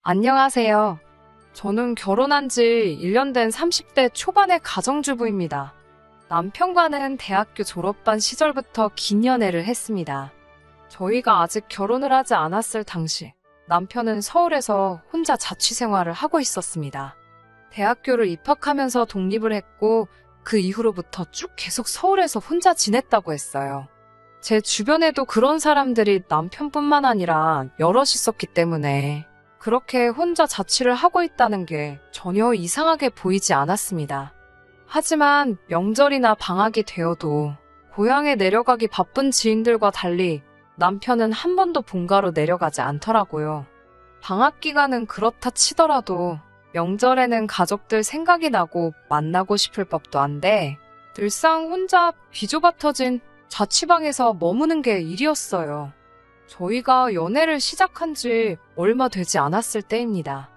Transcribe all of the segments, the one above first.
안녕하세요. 저는 결혼한 지 1년 된 30대 초반의 가정주부입니다. 남편과는 대학교 졸업반 시절부터 긴 연애를 했습니다. 저희가 아직 결혼을 하지 않았을 당시 남편은 서울에서 혼자 자취 생활을 하고 있었습니다. 대학교를 입학하면서 독립을 했고 그 이후로부터 쭉 계속 서울에서 혼자 지냈다고 했어요. 제 주변에도 그런 사람들이 남편뿐만 아니라 여럿 있었기 때문에 그렇게 혼자 자취를 하고 있다는 게 전혀 이상하게 보이지 않았습니다. 하지만 명절이나 방학이 되어도 고향에 내려가기 바쁜 지인들과 달리 남편은 한 번도 본가로 내려가지 않더라고요. 방학 기간은 그렇다 치더라도 명절에는 가족들 생각이 나고 만나고 싶을 법도 한데 늘상 혼자 비좁아 터진 자취방에서 머무는 게 일이었어요. 저희가 연애를 시작한 지 얼마 되지 않았을 때입니다.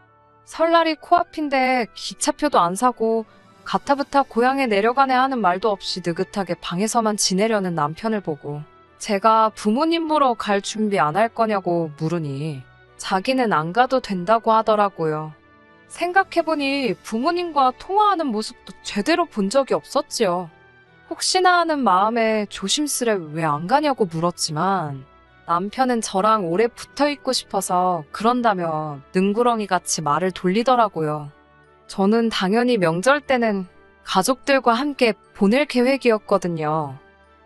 설날이 코앞인데 기차표도 안 사고 가타부타 고향에 내려가네 하는 말도 없이 느긋하게 방에서만 지내려는 남편을 보고 제가 부모님 보러 갈 준비 안 할 거냐고 물으니 자기는 안 가도 된다고 하더라고요. 생각해보니 부모님과 통화하는 모습도 제대로 본 적이 없었지요. 혹시나 하는 마음에 조심스레 왜 안 가냐고 물었지만 남편은 저랑 오래 붙어있고 싶어서 그런다며 능구렁이같이 말을 돌리더라고요. 저는 당연히 명절 때는 가족들과 함께 보낼 계획이었거든요.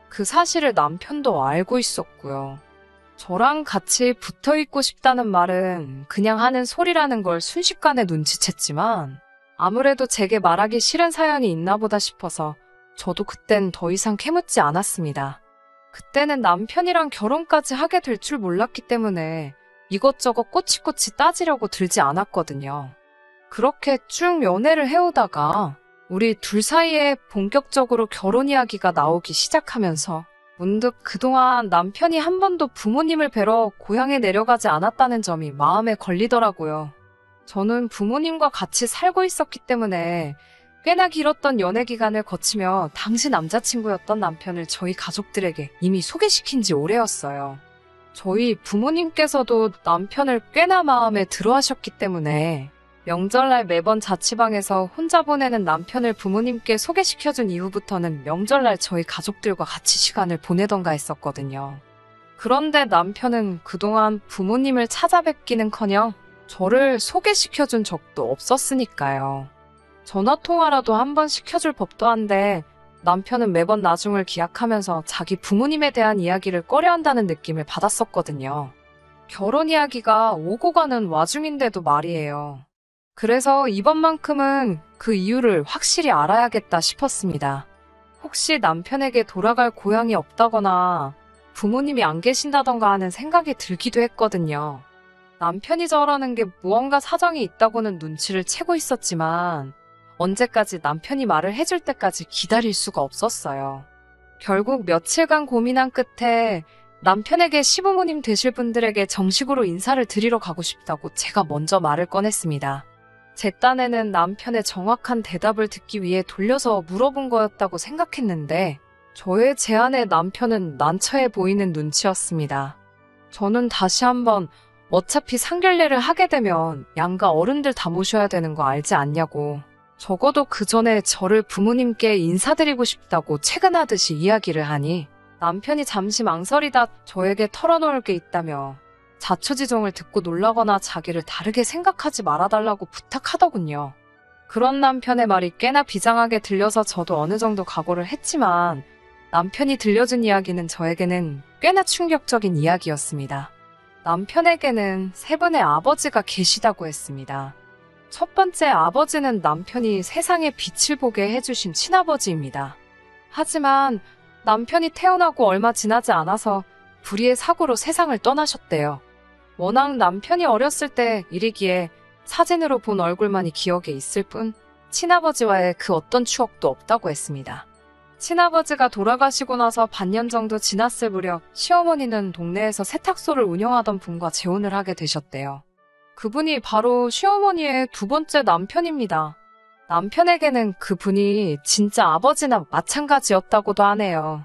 그 사실을 남편도 알고 있었고요. 저랑 같이 붙어있고 싶다는 말은 그냥 하는 소리라는 걸 순식간에 눈치챘지만 아무래도 제게 말하기 싫은 사연이 있나 보다 싶어서 저도 그땐 더 이상 캐묻지 않았습니다. 그때는 남편이랑 결혼까지 하게 될 줄 몰랐기 때문에 이것저것 꼬치꼬치 따지려고 들지 않았거든요. 그렇게 쭉 연애를 해오다가 우리 둘 사이에 본격적으로 결혼 이야기가 나오기 시작하면서 문득 그동안 남편이 한 번도 부모님을 뵈러 고향에 내려가지 않았다는 점이 마음에 걸리더라고요. 저는 부모님과 같이 살고 있었기 때문에 꽤나 길었던 연애 기간을 거치며 당시 남자친구였던 남편을 저희 가족들에게 이미 소개시킨 지 오래였어요. 저희 부모님께서도 남편을 꽤나 마음에 들어 하셨기 때문에 명절날 매번 자취방에서 혼자 보내는 남편을 부모님께 소개시켜준 이후부터는 명절날 저희 가족들과 같이 시간을 보내던가 했었거든요. 그런데 남편은 그동안 부모님을 찾아뵙기는커녕 저를 소개시켜준 적도 없었으니까요. 전화통화라도 한번 시켜줄 법도 한데 남편은 매번 나중을 기약하면서 자기 부모님에 대한 이야기를 꺼려한다는 느낌을 받았었거든요. 결혼 이야기가 오고 가는 와중인데도 말이에요. 그래서 이번만큼은 그 이유를 확실히 알아야겠다 싶었습니다. 혹시 남편에게 돌아갈 고향이 없다거나 부모님이 안 계신다던가 하는 생각이 들기도 했거든요. 남편이 저러는 게 무언가 사정이 있다고는 눈치를 채고 있었지만 언제까지 남편이 말을 해줄 때까지 기다릴 수가 없었어요. 결국 며칠간 고민한 끝에 남편에게 시부모님 되실 분들에게 정식으로 인사를 드리러 가고 싶다고 제가 먼저 말을 꺼냈습니다. 제 딴에는 남편의 정확한 대답을 듣기 위해 돌려서 물어본 거였다고 생각했는데 저의 제안에 남편은 난처해 보이는 눈치였습니다. 저는 다시 한번 어차피 상견례를 하게 되면 양가 어른들 다 모셔야 되는 거 알지 않냐고 적어도 그 전에 저를 부모님께 인사드리고 싶다고 채근하듯이 이야기를 하니 남편이 잠시 망설이다 저에게 털어놓을 게 있다며 자초지종을 듣고 놀라거나 자기를 다르게 생각하지 말아달라고 부탁하더군요. 그런 남편의 말이 꽤나 비장하게 들려서 저도 어느 정도 각오를 했지만 남편이 들려준 이야기는 저에게는 꽤나 충격적인 이야기였습니다. 남편에게는 세 분의 아버지가 계시다고 했습니다. 첫 번째 아버지는 남편이 세상에 빛을 보게 해주신 친아버지입니다. 하지만 남편이 태어나고 얼마 지나지 않아서 불의의 사고로 세상을 떠나셨대요. 워낙 남편이 어렸을 때 일이기에 사진으로 본 얼굴만이 기억에 있을 뿐 친아버지와의 그 어떤 추억도 없다고 했습니다. 친아버지가 돌아가시고 나서 반년 정도 지났을 무렵 시어머니는 동네에서 세탁소를 운영하던 분과 재혼을 하게 되셨대요. 그분이 바로 시어머니의 두 번째 남편입니다. 남편에게는 그분이 진짜 아버지나 마찬가지였다고도 하네요.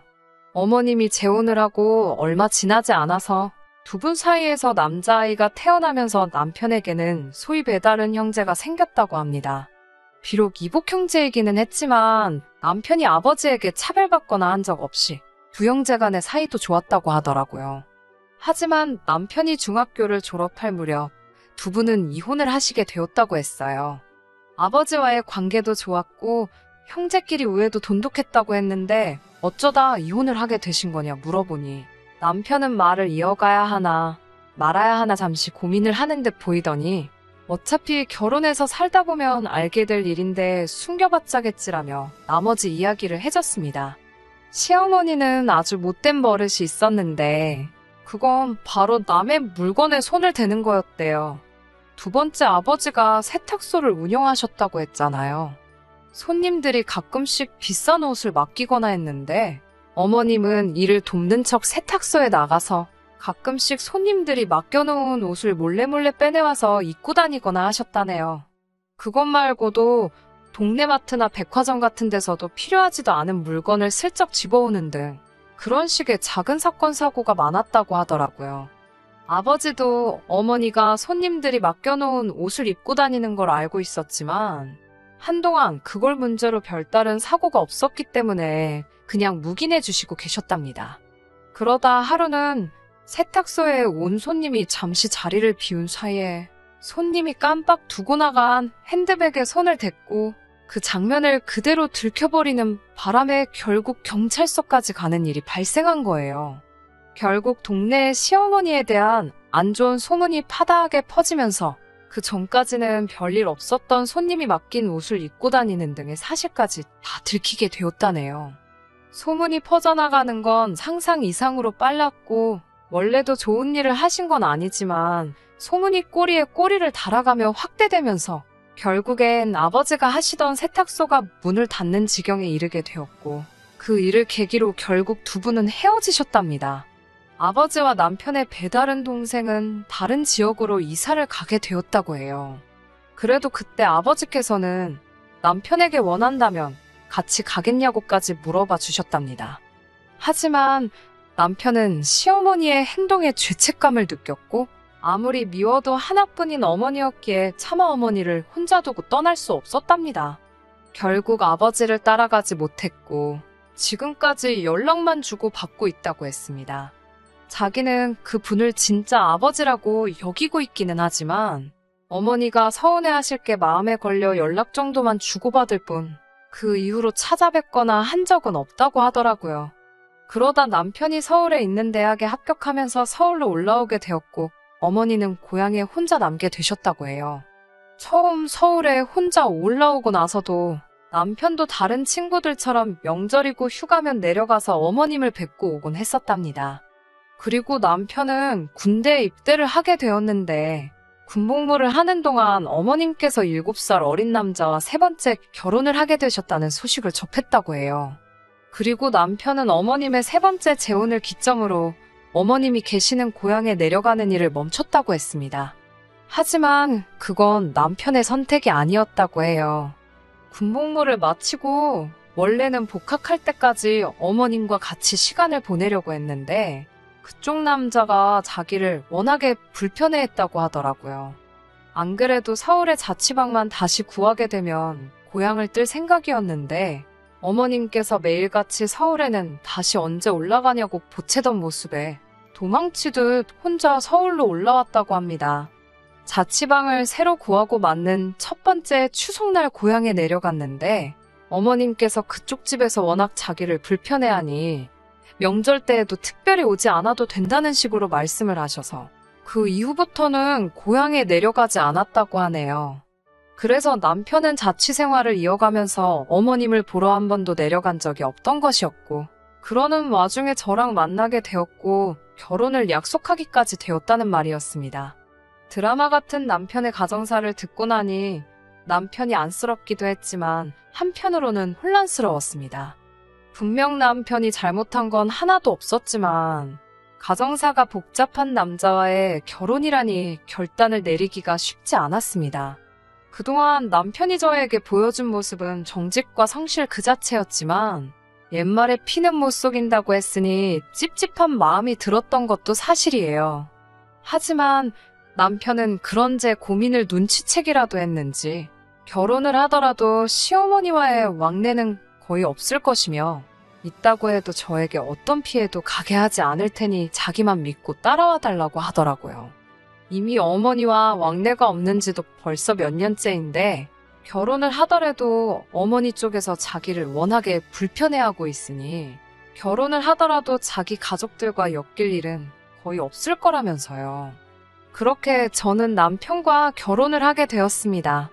어머님이 재혼을 하고 얼마 지나지 않아서 두 분 사이에서 남자아이가 태어나면서 남편에게는 소위 배다른 형제가 생겼다고 합니다. 비록 이복 형제이기는 했지만 남편이 아버지에게 차별받거나 한 적 없이 두 형제 간의 사이도 좋았다고 하더라고요. 하지만 남편이 중학교를 졸업할 무렵 두 분은 이혼을 하시게 되었다고 했어요. 아버지와의 관계도 좋았고 형제끼리 우애도 돈독했다고 했는데 어쩌다 이혼을 하게 되신 거냐 물어보니 남편은 말을 이어가야 하나 말아야 하나 잠시 고민을 하는 듯 보이더니 어차피 결혼해서 살다 보면 알게 될 일인데 숨겨봤자겠지라며 나머지 이야기를 해줬습니다. 시어머니는 아주 못된 버릇이 있었는데 그건 바로 남의 물건에 손을 대는 거였대요. 두 번째 아버지가 세탁소를 운영하셨다고 했잖아요. 손님들이 가끔씩 비싼 옷을 맡기거나 했는데 어머님은 이를 돕는 척 세탁소에 나가서 가끔씩 손님들이 맡겨놓은 옷을 몰래 빼내와서 입고 다니거나 하셨다네요. 그것 말고도 동네 마트나 백화점 같은 데서도 필요하지도 않은 물건을 슬쩍 집어오는 등 그런 식의 작은 사건 사고가 많았다고 하더라고요. 아버지도 어머니가 손님들이 맡겨놓은 옷을 입고 다니는 걸 알고 있었지만 한동안 그걸 문제로 별다른 사고가 없었기 때문에 그냥 묵인해 주시고 계셨답니다. 그러다 하루는 세탁소에 온 손님이 잠시 자리를 비운 사이에 손님이 깜빡 두고 나간 핸드백에 손을 댔고 그 장면을 그대로 들켜버리는 바람에 결국 경찰서까지 가는 일이 발생한 거예요. 결국 동네의 시어머니에 대한 안 좋은 소문이 파다하게 퍼지면서 그 전까지는 별일 없었던 손님이 맡긴 옷을 입고 다니는 등의 사실까지 다 들키게 되었다네요. 소문이 퍼져나가는 건 상상 이상으로 빨랐고 원래도 좋은 일을 하신 건 아니지만 소문이 꼬리에 꼬리를 달아가며 확대되면서 결국엔 아버지가 하시던 세탁소가 문을 닫는 지경에 이르게 되었고 그 일을 계기로 결국 두 분은 헤어지셨답니다. 아버지와 남편의 배다른 동생은 다른 지역으로 이사를 가게 되었다고 해요. 그래도 그때 아버지께서는 남편에게 원한다면 같이 가겠냐고까지 물어봐 주셨답니다. 하지만 남편은 시어머니의 행동에 죄책감을 느꼈고 아무리 미워도 하나뿐인 어머니였기에 차마 어머니를 혼자 두고 떠날 수 없었답니다. 결국 아버지를 따라가지 못했고 지금까지 연락만 주고 받고 있다고 했습니다. 자기는 그 분을 진짜 아버지라고 여기고 있기는 하지만 어머니가 서운해하실 게 마음에 걸려 연락 정도만 주고받을 뿐 그 이후로 찾아뵙거나 한 적은 없다고 하더라고요. 그러다 남편이 서울에 있는 대학에 합격하면서 서울로 올라오게 되었고 어머니는 고향에 혼자 남게 되셨다고 해요. 처음 서울에 혼자 올라오고 나서도 남편도 다른 친구들처럼 명절이고 휴가면 내려가서 어머님을 뵙고 오곤 했었답니다. 그리고 남편은 군대에 입대를 하게 되었는데 군복무를 하는 동안 어머님께서 7살 어린 남자와 세 번째 결혼을 하게 되셨다는 소식을 접했다고 해요. 그리고 남편은 어머님의 세 번째 재혼을 기점으로 어머님이 계시는 고향에 내려가는 일을 멈췄다고 했습니다. 하지만 그건 남편의 선택이 아니었다고 해요. 군복무를 마치고 원래는 복학할 때까지 어머님과 같이 시간을 보내려고 했는데 그쪽 남자가 자기를 워낙에 불편해했다고 하더라고요. 안 그래도 서울의 자취방만 다시 구하게 되면 고향을 뜰 생각이었는데 어머님께서 매일같이 서울에는 다시 언제 올라가냐고 보채던 모습에 도망치듯 혼자 서울로 올라왔다고 합니다. 자취방을 새로 구하고 맞는 첫 번째 추석날 고향에 내려갔는데 어머님께서 그쪽 집에서 워낙 자기를 불편해하니 명절 때에도 특별히 오지 않아도 된다는 식으로 말씀을 하셔서 그 이후부터는 고향에 내려가지 않았다고 하네요. 그래서 남편은 자취 생활을 이어가면서 어머님을 보러 한 번도 내려간 적이 없던 것이었고 그러는 와중에 저랑 만나게 되었고 결혼을 약속하기까지 되었다는 말이었습니다. 드라마 같은 남편의 가정사를 듣고 나니 남편이 안쓰럽기도 했지만 한편으로는 혼란스러웠습니다. 분명 남편이 잘못한 건 하나도 없었지만 가정사가 복잡한 남자와의 결혼이라니 결단을 내리기가 쉽지 않았습니다. 그동안 남편이 저에게 보여준 모습은 정직과 성실 그 자체였지만 옛말에 피는 못 속인다고 했으니 찝찝한 마음이 들었던 것도 사실이에요. 하지만 남편은 그런 제 고민을 눈치채기라도 했는지 결혼을 하더라도 시어머니와의 왕래는 거의 없을 것이며 있다고 해도 저에게 어떤 피해도 가게 하지 않을 테니 자기만 믿고 따라와 달라고 하더라고요. 이미 어머니와 왕래가 없는지도 벌써 몇 년째인데 결혼을 하더라도 어머니 쪽에서 자기를 워낙에 불편해하고 있으니 결혼을 하더라도 자기 가족들과 엮일 일은 거의 없을 거라면서요. 그렇게 저는 남편과 결혼을 하게 되었습니다.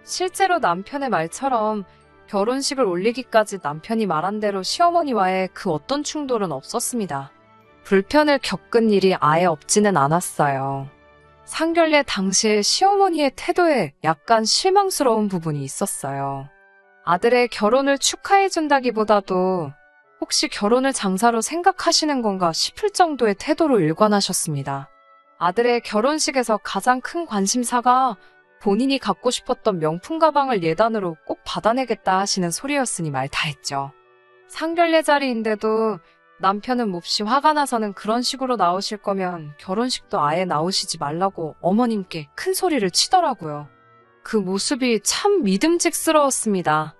실제로 남편의 말처럼 결혼식을 올리기까지 남편이 말한 대로 시어머니와의 그 어떤 충돌은 없었습니다. 불편을 겪은 일이 아예 없지는 않았어요. 상견례 당시에 시어머니의 태도에 약간 실망스러운 부분이 있었어요. 아들의 결혼을 축하해준다기보다도 혹시 결혼을 장사로 생각하시는 건가 싶을 정도의 태도로 일관하셨습니다. 아들의 결혼식에서 가장 큰 관심사가 본인이 갖고 싶었던 명품 가방을 예단으로 꼭 받아내겠다 하시는 소리였으니 말 다 했죠. 상견례 자리인데도 남편은 몹시 화가 나서는 그런 식으로 나오실 거면 결혼식도 아예 나오시지 말라고 어머님께 큰 소리를 치더라고요. 그 모습이 참 믿음직스러웠습니다.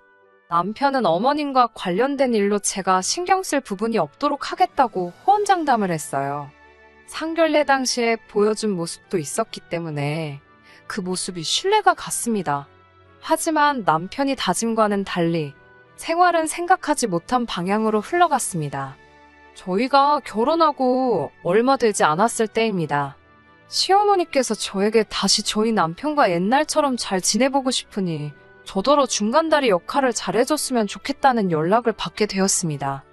남편은 어머님과 관련된 일로 제가 신경 쓸 부분이 없도록 하겠다고 호언장담을 했어요. 상견례 당시에 보여준 모습도 있었기 때문에 그 모습이 신뢰가 갔습니다. 하지만 남편이 다짐과는 달리 생활은 생각하지 못한 방향으로 흘러갔습니다. 저희가 결혼하고 얼마 되지 않았을 때입니다. 시어머니께서 저에게 다시 저희 남편과 옛날처럼 잘 지내보고 싶으니 저더러 중간다리 역할을 잘해줬으면 좋겠다는 연락을 받게 되었습니다.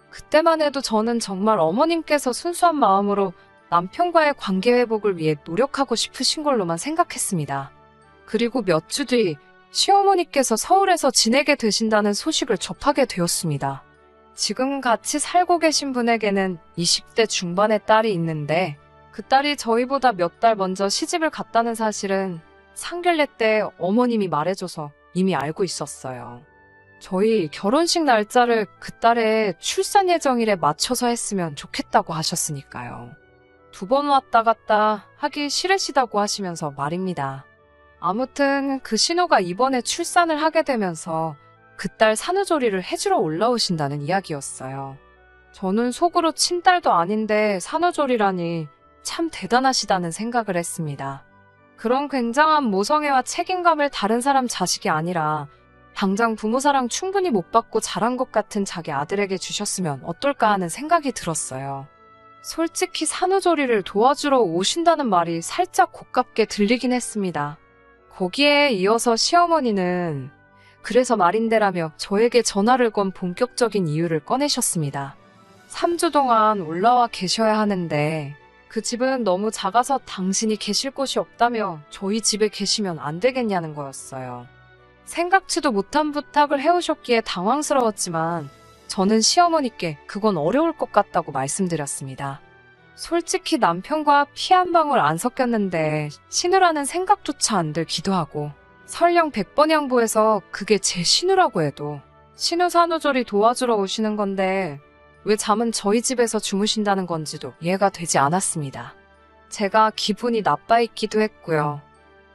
그때만 해도 저는 정말 어머님께서 순수한 마음으로 남편과의 관계 회복을 위해 노력하고 싶으신 걸로만 생각했습니다. 그리고 몇 주 뒤 시어머니께서 서울에서 지내게 되신다는 소식을 접하게 되었습니다. 지금 같이 살고 계신 분에게는 20대 중반의 딸이 있는데 그 딸이 저희보다 몇 달 먼저 시집을 갔다는 사실은 상견례 때 어머님이 말해줘서 이미 알고 있었어요. 저희 결혼식 날짜를 그 딸의 출산 예정일에 맞춰서 했으면 좋겠다고 하셨으니까요. 2번 왔다 갔다 하기 싫으시다고 하시면서 말입니다. 아무튼 그 신우가 이번에 출산을 하게 되면서 그 딸 산후조리를 해주러 올라오신다는 이야기였어요. 저는 속으로 친딸도 아닌데 산후조리라니 참 대단하시다는 생각을 했습니다. 그런 굉장한 모성애와 책임감을 다른 사람 자식이 아니라 당장 부모 사랑 충분히 못 받고 자란 것 같은 자기 아들에게 주셨으면 어떨까 하는 생각이 들었어요. 솔직히 산후조리를 도와주러 오신다는 말이 살짝 고깝게 들리긴 했습니다. 거기에 이어서 시어머니는 그래서 말인데라며 저에게 전화를 건 본격적인 이유를 꺼내셨습니다. 3주 동안 올라와 계셔야 하는데 그 집은 너무 작아서 당신이 계실 곳이 없다며 저희 집에 계시면 안 되겠냐는 거였어요. 생각지도 못한 부탁을 해오셨기에 당황스러웠지만 저는 시어머니께 그건 어려울 것 같다고 말씀드렸습니다. 솔직히 남편과 피 한 방울 안 섞였는데 신우라는 생각조차 안 들기도 하고 설령 100번 양보해서 그게 제 신우라고 해도 신우 산후조리 도와주러 오시는 건데 왜 잠은 저희 집에서 주무신다는 건지도 이해가 되지 않았습니다. 제가 기분이 나빠 있기도 했고요.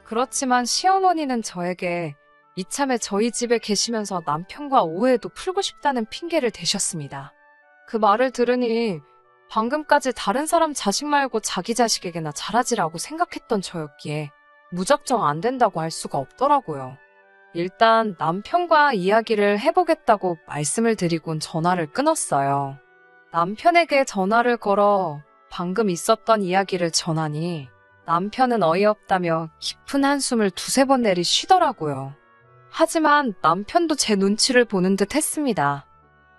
그렇지만 시어머니는 저에게 이참에 저희 집에 계시면서 남편과 오해도 풀고 싶다는 핑계를 대셨습니다. 그 말을 들으니 방금까지 다른 사람 자식 말고 자기 자식에게나 잘하지라고 생각했던 저였기에 무작정 안 된다고 할 수가 없더라고요. 일단 남편과 이야기를 해보겠다고 말씀을 드리곤 전화를 끊었어요. 남편에게 전화를 걸어 방금 있었던 이야기를 전하니 남편은 어이없다며 깊은 한숨을 2-3번 내쉬더라고요. 하지만 남편도 제 눈치를 보는 듯 했습니다.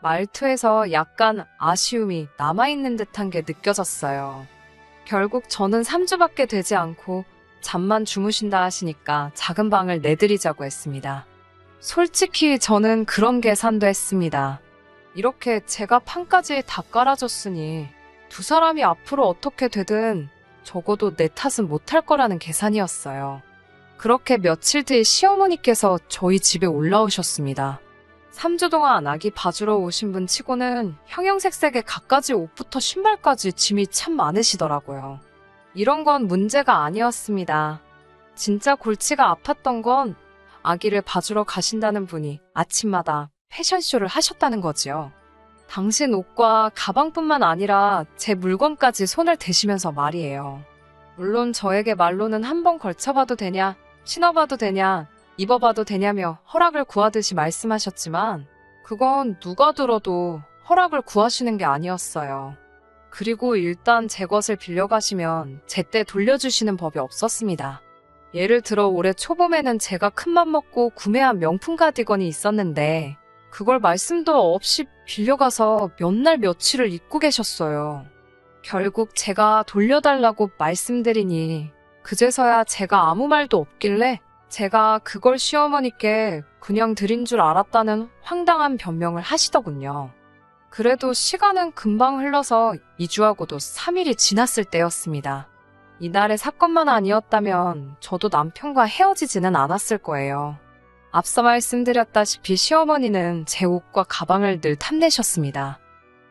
말투에서 약간 아쉬움이 남아있는 듯한 게 느껴졌어요. 결국 저는 3주밖에 되지 않고 잠만 주무신다 하시니까 작은 방을 내드리자고 했습니다. 솔직히 저는 그런 계산도 했습니다. 이렇게 제가 판까지 다 깔아줬으니 두 사람이 앞으로 어떻게 되든 적어도 내 탓은 못할 거라는 계산이었어요. 그렇게 며칠 뒤 시어머니께서 저희 집에 올라오셨습니다. 3주 동안 아기 봐주러 오신 분 치고는 형형색색의 갖가지 옷부터 신발까지 짐이 참 많으시더라고요. 이런 건 문제가 아니었습니다. 진짜 골치가 아팠던 건 아기를 봐주러 가신다는 분이 아침마다 패션쇼를 하셨다는 거지요. 당신 옷과 가방뿐만 아니라 제 물건까지 손을 대시면서 말이에요. 물론 저에게 말로는 한 번 걸쳐봐도 되냐, 신어봐도 되냐, 입어봐도 되냐며 허락을 구하듯이 말씀하셨지만 그건 누가 들어도 허락을 구하시는 게 아니었어요. 그리고 일단 제 것을 빌려가시면 제때 돌려주시는 법이 없었습니다. 예를 들어 올해 초봄에는 제가 큰맘 먹고 구매한 명품 가디건이 있었는데 그걸 말씀도 없이 빌려가서 몇 날 며칠을 입고 계셨어요. 결국 제가 돌려달라고 말씀드리니 그제서야 제가 아무 말도 없길래 제가 그걸 시어머니께 그냥 드린 줄 알았다는 황당한 변명을 하시더군요. 그래도 시간은 금방 흘러서 2주하고도 3일이 지났을 때였습니다. 이날의 사건만 아니었다면 저도 남편과 헤어지지는 않았을 거예요. 앞서 말씀드렸다시피 시어머니는 제 옷과 가방을 늘 탐내셨습니다.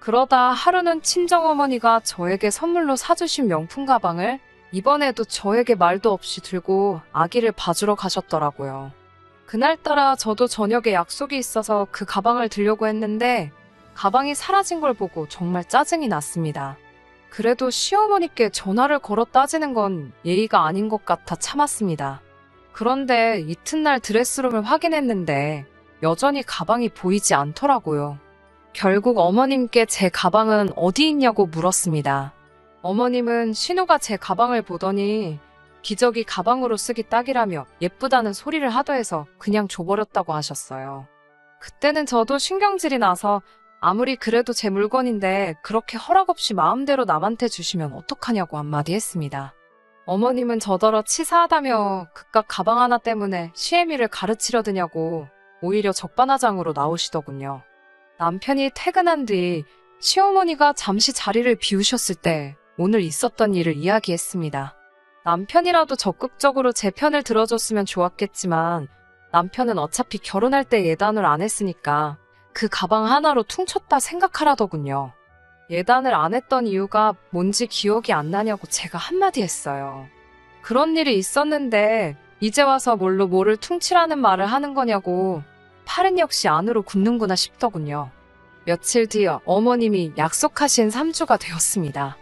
그러다 하루는 친정어머니가 저에게 선물로 사주신 명품 가방을 이번에도 저에게 말도 없이 들고 아기를 봐주러 가셨더라고요. 그날따라 저도 저녁에 약속이 있어서 그 가방을 들려고 했는데 가방이 사라진 걸 보고 정말 짜증이 났습니다. 그래도 시어머니께 전화를 걸어 따지는 건 예의가 아닌 것 같아 참았습니다. 그런데 이튿날 드레스룸을 확인했는데 여전히 가방이 보이지 않더라고요. 결국 어머님께 제 가방은 어디 있냐고 물었습니다. 어머님은 신우가 제 가방을 보더니 기저귀 가방으로 쓰기 딱이라며 예쁘다는 소리를 하더해서 그냥 줘버렸다고 하셨어요. 그때는 저도 신경질이 나서 아무리 그래도 제 물건인데 그렇게 허락 없이 마음대로 남한테 주시면 어떡하냐고 한마디 했습니다. 어머님은 저더러 치사하다며 그깟 가방 하나 때문에 시애미를 가르치려 드냐고 오히려 적반하장으로 나오시더군요. 남편이 퇴근한 뒤 시어머니가 잠시 자리를 비우셨을 때 오늘 있었던 일을 이야기했습니다. 남편이라도 적극적으로 제 편을 들어줬으면 좋았겠지만 남편은 어차피 결혼할 때 예단을 안 했으니까 그 가방 하나로 퉁쳤다 생각하라더군요. 예단을 안 했던 이유가 뭔지 기억이 안 나냐고 제가 한마디 했어요. 그런 일이 있었는데 이제 와서 뭘로 뭐를 퉁치라는 말을 하는 거냐고 팔은 역시 안으로 굽는구나 싶더군요. 며칠 뒤 어머님이 약속하신 3주가 되었습니다.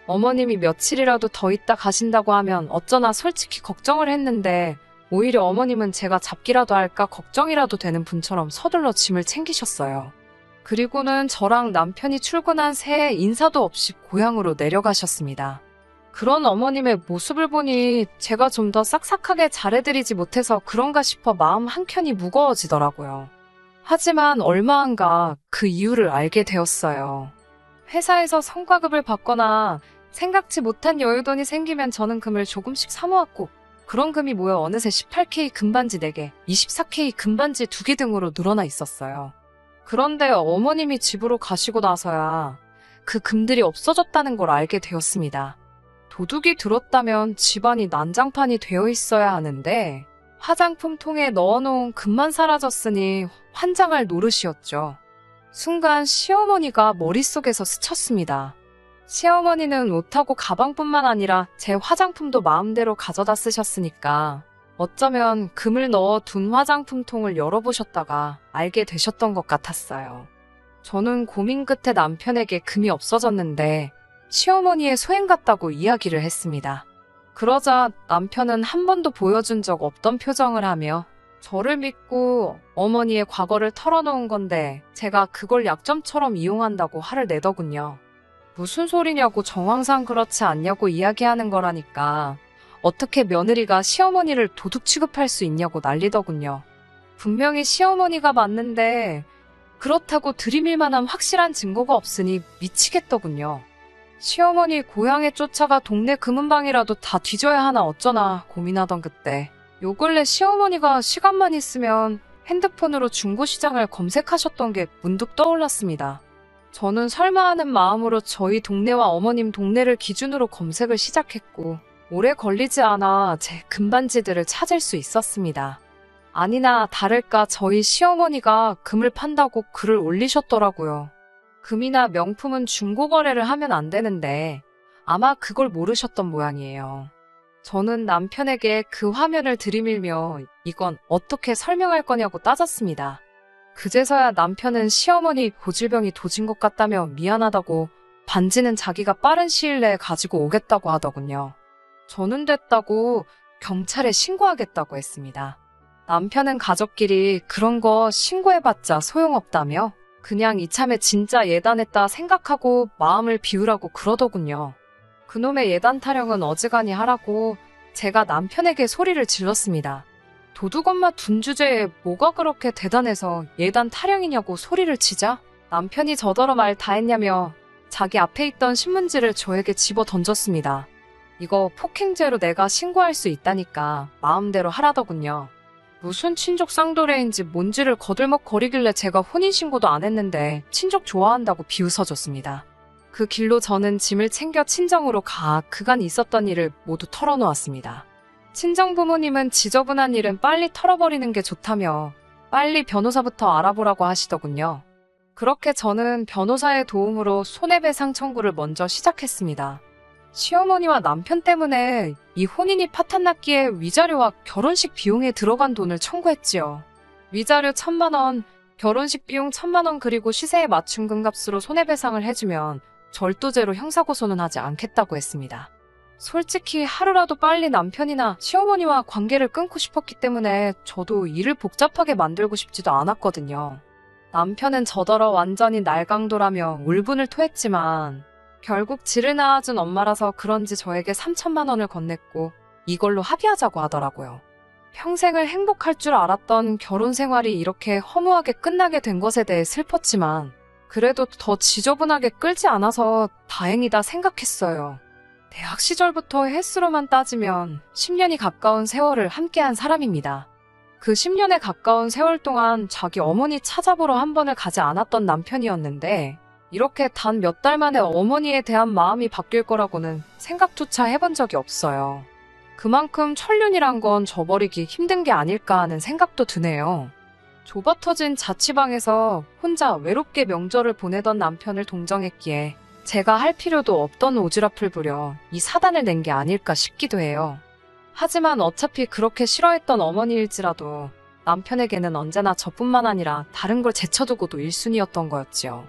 어머님이 며칠이라도 더 있다 가신다고 하면 어쩌나 솔직히 걱정을 했는데 오히려 어머님은 제가 잡기라도 할까 걱정이라도 되는 분처럼 서둘러 짐을 챙기셨어요. 그리고는 저랑 남편이 출근한 새해 인사도 없이 고향으로 내려가셨습니다. 그런 어머님의 모습을 보니 제가 좀 더 싹싹하게 잘해드리지 못해서 그런가 싶어 마음 한켠이 무거워지더라고요. 하지만 얼마 안 가 그 이유를 알게 되었어요. 회사에서 성과급을 받거나 생각지 못한 여유돈이 생기면 저는 금을 조금씩 사모았고 그런 금이 모여 어느새 18K 금반지 4개, 24K 금반지 2개 등으로 늘어나 있었어요. 그런데 어머님이 집으로 가시고 나서야 그 금들이 없어졌다는 걸 알게 되었습니다. 도둑이 들었다면 집안이 난장판이 되어 있어야 하는데 화장품 통에 넣어놓은 금만 사라졌으니 환장할 노릇이었죠. 순간 시어머니가 머릿속에서 스쳤습니다. 시어머니는 옷하고 가방뿐만 아니라 제 화장품도 마음대로 가져다 쓰셨으니까 어쩌면 금을 넣어 둔 화장품 통을 열어보셨다가 알게 되셨던 것 같았어요. 저는 고민 끝에 남편에게 금이 없어졌는데 시어머니의 소행 같다고 이야기를 했습니다. 그러자 남편은 한 번도 보여준 적 없던 표정을 하며 저를 믿고 어머니의 과거를 털어놓은 건데 제가 그걸 약점처럼 이용한다고 화를 내더군요. 무슨 소리냐고 정황상 그렇지 않냐고 이야기하는 거라니까 어떻게 며느리가 시어머니를 도둑 취급할 수 있냐고 난리더군요. 분명히 시어머니가 맞는데 그렇다고 들이밀 만한 확실한 증거가 없으니 미치겠더군요. 시어머니 고향에 쫓아가 동네 금은방이라도 다 뒤져야 하나 어쩌나 고민하던 그때 요 근래 시어머니가 시간만 있으면 핸드폰으로 중고시장을 검색하셨던 게 문득 떠올랐습니다. 저는 설마 하는 마음으로 저희 동네와 어머님 동네를 기준으로 검색을 시작했고 오래 걸리지 않아 제 금반지들을 찾을 수 있었습니다. 아니나 다를까 저희 시어머니가 금을 판다고 글을 올리셨더라고요. 금이나 명품은 중고거래를 하면 안 되는데 아마 그걸 모르셨던 모양이에요. 저는 남편에게 그 화면을 들이밀며 이건 어떻게 설명할 거냐고 따졌습니다. 그제서야 남편은 시어머니 고질병이 도진 것 같다며 미안하다고 반지는 자기가 빠른 시일 내에 가지고 오겠다고 하더군요. 저는 됐다고 경찰에 신고하겠다고 했습니다. 남편은 가족끼리 그런 거 신고해봤자 소용없다며 그냥 이참에 진짜 예단했다 생각하고 마음을 비우라고 그러더군요. 그놈의 예단 타령은 어지간히 하라고 제가 남편에게 소리를 질렀습니다. 도둑엄마 둔 주제에 뭐가 그렇게 대단해서 예단 타령이냐고 소리를 치자 남편이 저더러 말 다 했냐며 자기 앞에 있던 신문지를 저에게 집어 던졌습니다. 이거 폭행죄로 내가 신고할 수 있다니까 마음대로 하라더군요. 무슨 친족 쌍도레인지 뭔지를 거들먹거리길래 제가 혼인신고도 안 했는데 친족 좋아한다고 비웃어줬습니다. 그 길로 저는 짐을 챙겨 친정으로 가 그간 있었던 일을 모두 털어놓았습니다. 친정 부모님은 지저분한 일은 빨리 털어버리는 게 좋다며 빨리 변호사부터 알아보라고 하시더군요. 그렇게 저는 변호사의 도움으로 손해배상 청구를 먼저 시작했습니다. 시어머니와 남편 때문에 이 혼인이 파탄났기에 위자료와 결혼식 비용에 들어간 돈을 청구했지요. 위자료 1,000만 원, 결혼식 비용 1,000만 원 그리고 시세에 맞춘 금값으로 손해배상을 해주면 절도죄로 형사고소는 하지 않겠다고 했습니다. 솔직히 하루라도 빨리 남편이나 시어머니와 관계를 끊고 싶었기 때문에 저도 일을 복잡하게 만들고 싶지도 않았거든요. 남편은 저더러 완전히 날강도라며 울분을 토했지만 결국 지를 낳아준 엄마라서 그런지 저에게 3,000만 원을 건넸고 이걸로 합의하자고 하더라고요. 평생을 행복할 줄 알았던 결혼 생활이 이렇게 허무하게 끝나게 된 것에 대해 슬펐지만 그래도 더 지저분하게 끌지 않아서 다행이다 생각했어요. 대학 시절부터 횟수로만 따지면 10년이 가까운 세월을 함께한 사람입니다. 그 10년에 가까운 세월 동안 자기 어머니 찾아보러 한 번을 가지 않았던 남편이었는데 이렇게 단 몇 달 만에 어머니에 대한 마음이 바뀔 거라고는 생각조차 해본 적이 없어요. 그만큼 천륜이란 건 저버리기 힘든 게 아닐까 하는 생각도 드네요. 좁아터진 자취방에서 혼자 외롭게 명절을 보내던 남편을 동정했기에 제가 할 필요도 없던 오지랖을 부려 이 사단을 낸 게 아닐까 싶기도 해요. 하지만 어차피 그렇게 싫어했던 어머니일지라도 남편에게는 언제나 저뿐만 아니라 다른 걸 제쳐두고도 1순위였던 거였지요.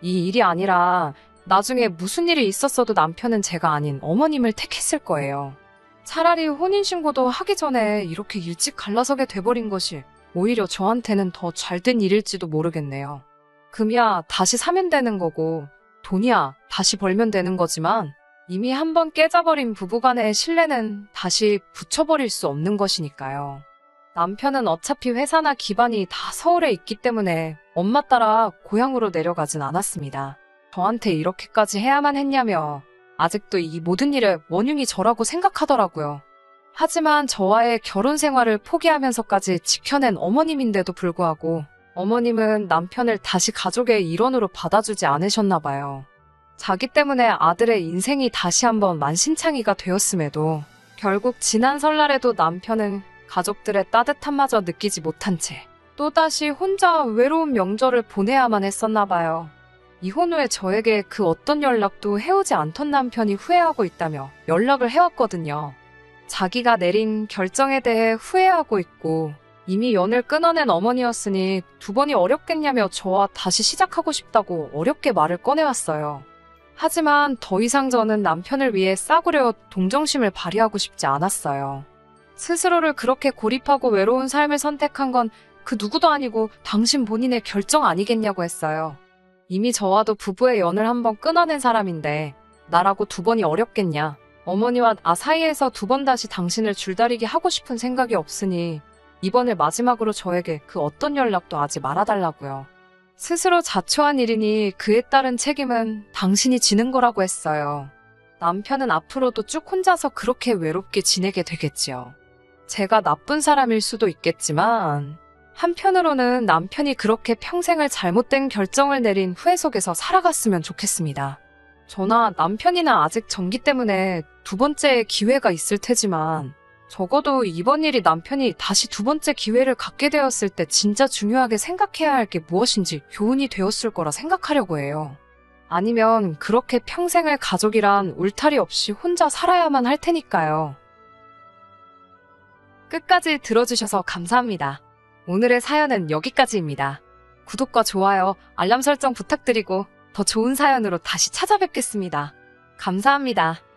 이 일이 아니라 나중에 무슨 일이 있었어도 남편은 제가 아닌 어머님을 택했을 거예요. 차라리 혼인신고도 하기 전에 이렇게 일찍 갈라서게 돼버린 것이 오히려 저한테는 더 잘된 일일지도 모르겠네요. 금이야 다시 사면 되는 거고 돈이야 다시 벌면 되는 거지만 이미 한번 깨져버린 부부간의 신뢰는 다시 붙여버릴 수 없는 것이니까요. 남편은 어차피 회사나 기반이 다 서울에 있기 때문에 엄마 따라 고향으로 내려가진 않았습니다. 저한테 이렇게까지 해야만 했냐며 아직도 이 모든 일의 원흉이 저라고 생각하더라고요. 하지만 저와의 결혼 생활을 포기하면서까지 지켜낸 어머님인데도 불구하고 어머님은 남편을 다시 가족의 일원으로 받아주지 않으셨나 봐요. 자기 때문에 아들의 인생이 다시 한번 만신창이가 되었음에도 결국 지난 설날에도 남편은 가족들의 따뜻함마저 느끼지 못한 채 또다시 혼자 외로운 명절을 보내야만 했었나 봐요. 이혼 후에 저에게 그 어떤 연락도 해오지 않던 남편이 후회하고 있다며 연락을 해왔거든요. 자기가 내린 결정에 대해 후회하고 있고 이미 연을 끊어낸 어머니였으니 두 번이 어렵겠냐며 저와 다시 시작하고 싶다고 어렵게 말을 꺼내왔어요. 하지만 더 이상 저는 남편을 위해 싸구려 동정심을 발휘하고 싶지 않았어요. 스스로를 그렇게 고립하고 외로운 삶을 선택한 건 그 누구도 아니고 당신 본인의 결정 아니겠냐고 했어요. 이미 저와도 부부의 연을 한번 끊어낸 사람인데 나라고 두 번이 어렵겠냐. 어머니와 나 사이에서 두 번 다시 당신을 줄다리기 하고 싶은 생각이 없으니 이번을 마지막으로 저에게 그 어떤 연락도 하지 말아달라고요. 스스로 자초한 일이니 그에 따른 책임은 당신이 지는 거라고 했어요. 남편은 앞으로도 쭉 혼자서 그렇게 외롭게 지내게 되겠지요. 제가 나쁜 사람일 수도 있겠지만 한편으로는 남편이 그렇게 평생을 잘못된 결정을 내린 후회 속에서 살아갔으면 좋겠습니다. 저나 남편이나 아직 전기 때문에 두 번째 기회가 있을 테지만 적어도 이번 일이 남편이 다시 두 번째 기회를 갖게 되었을 때 진짜 중요하게 생각해야 할 게 무엇인지 교훈이 되었을 거라 생각하려고 해요. 아니면 그렇게 평생을 가족이란 울타리 없이 혼자 살아야만 할 테니까요. 끝까지 들어주셔서 감사합니다. 오늘의 사연은 여기까지입니다. 구독과 좋아요, 알람 설정 부탁드리고 더 좋은 사연으로 다시 찾아뵙겠습니다. 감사합니다.